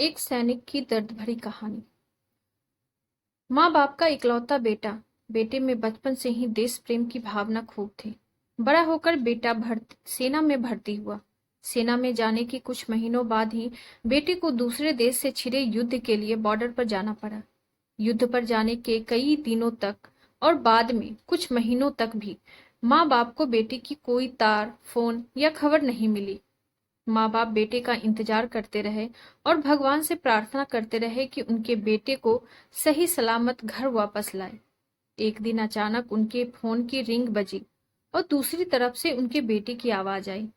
एक सैनिक की दर्द भरी कहानी। माँ बाप का इकलौता बेटा। बेटे में बचपन से ही देश प्रेम की भावना खूब थी। बड़ा होकर बेटा सेना में भर्ती हुआ। सेना में जाने के कुछ महीनों बाद ही बेटे को दूसरे देश से छिड़े युद्ध के लिए बॉर्डर पर जाना पड़ा। युद्ध पर जाने के कई दिनों तक और बाद में कुछ महीनों तक भी माँ बाप को बेटे की कोई तार, फोन या खबर नहीं मिली। माँ बाप बेटे का इंतजार करते रहे और भगवान से प्रार्थना करते रहे कि उनके बेटे को सही सलामत घर वापस लाए। एक दिन अचानक उनके फोन की रिंग बजी और दूसरी तरफ से उनके बेटे की आवाज आई।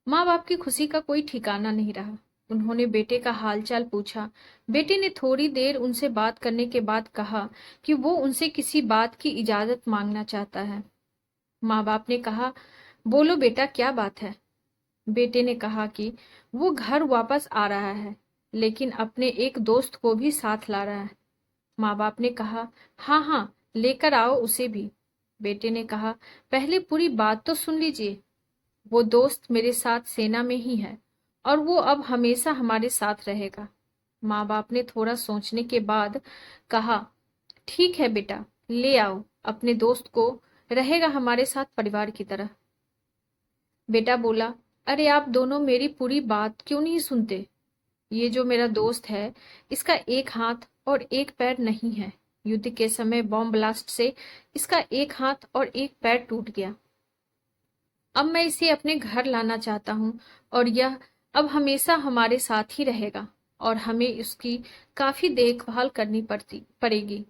माँ बाप की खुशी का कोई ठिकाना नहीं रहा। उन्होंने बेटे का हालचाल पूछा। बेटे ने थोड़ी देर उनसे बात करने के बाद कहा कि वो उनसे किसी बात की इजाजत मांगना चाहता है। माँ बाप ने कहा, बोलो बेटा, क्या बात है। बेटे ने कहा कि वो घर वापस आ रहा है, लेकिन अपने एक दोस्त को भी साथ ला रहा है। माँ बाप ने कहा, हाँ हाँ, लेकर आओ उसे भी। बेटे ने कहा, पहले पूरी बात तो सुन लीजिए। वो दोस्त मेरे साथ सेना में ही है और वो अब हमेशा हमारे साथ रहेगा। माँ बाप ने थोड़ा सोचने के बाद कहा, ठीक है बेटा, ले आओ अपने दोस्त को, रहेगा हमारे साथ परिवार की तरह। बेटा बोला, अरे आप दोनों मेरी पूरी बात क्यों नहीं सुनते। ये जो मेरा दोस्त है, इसका एक हाथ और एक पैर नहीं है। युद्ध के समय बॉम्ब ब्लास्ट से इसका एक हाथ और एक पैर टूट गया। अब मैं इसे अपने घर लाना चाहता हूँ और यह अब हमेशा हमारे साथ ही रहेगा और हमें इसकी काफी देखभाल करनी पड़ेगी।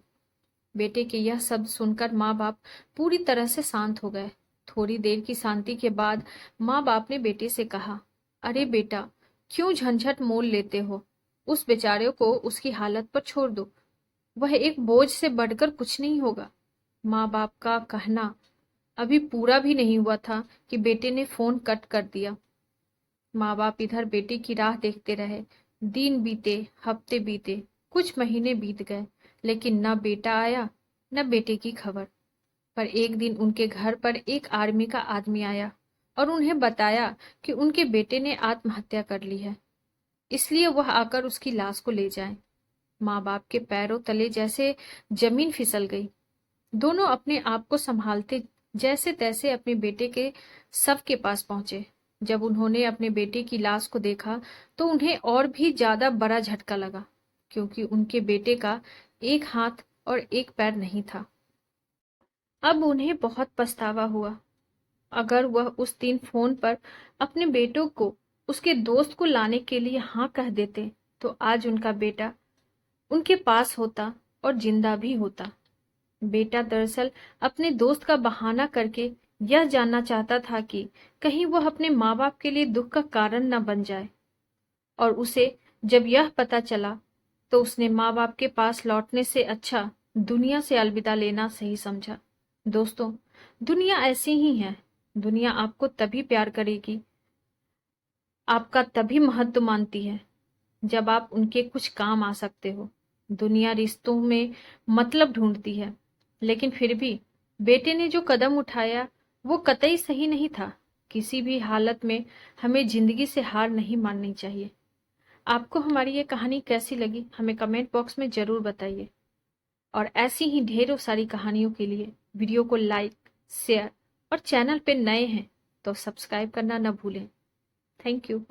बेटे के यह शब्द सुनकर माँ बाप पूरी तरह से शांत हो गए। थोड़ी देर की शांति के बाद माँ बाप ने बेटे से कहा, अरे बेटा, क्यों झंझट मोल लेते हो। उस बेचारे को उसकी हालत पर छोड़ दो। वह एक बोझ से बढ़कर कुछ नहीं होगा। माँ बाप का कहना अभी पूरा भी नहीं हुआ था कि बेटे ने फोन कट कर दिया। माँ बाप इधर बेटे की राह देखते रहे। दिन बीते, हफ्ते बीते, कुछ महीने बीत गए, लेकिन न बेटा आया न बेटे की खबर। पर एक दिन उनके घर पर एक आर्मी का आदमी आया और उन्हें बताया कि उनके बेटे ने आत्महत्या कर ली है, इसलिए वह आकर उसकी लाश को ले जाए। माँ बाप के पैरों तले जैसे जमीन फिसल गई। दोनों अपने आप को संभालते जैसे तैसे अपने बेटे के शव के पास पहुंचे। जब उन्होंने अपने बेटे की लाश को देखा तो उन्हें और भी ज्यादा बड़ा झटका लगा, क्योंकि उनके बेटे का एक हाथ और एक पैर नहीं था। अब उन्हें बहुत पछतावा हुआ। अगर वह उस दिन फोन पर अपने बेटों को उसके दोस्त को लाने के लिए हाँ कह देते तो आज उनका बेटा उनके पास होता और जिंदा भी होता। बेटा दरअसल अपने दोस्त का बहाना करके यह जानना चाहता था कि कहीं वह अपने माँ बाप के लिए दुख का कारण न बन जाए, और उसे जब यह पता चला तो उसने माँ बाप के पास लौटने से अच्छा दुनिया से अलविदा लेना सही समझा। दोस्तों, दुनिया ऐसी ही है। दुनिया आपको तभी प्यार करेगी, आपका तभी महत्व मानती है जब आप उनके कुछ काम आ सकते हो। दुनिया रिश्तों में मतलब ढूंढती है, लेकिन फिर भी बेटे ने जो कदम उठाया वो कतई सही नहीं था। किसी भी हालत में हमें जिंदगी से हार नहीं माननी चाहिए। आपको हमारी ये कहानी कैसी लगी हमें कमेंट बॉक्स में जरूर बताइए, और ऐसी ही ढेरों सारी कहानियों के लिए वीडियो को लाइक, शेयर और चैनल पे नए हैं तो सब्सक्राइब करना न भूलें। Thank you.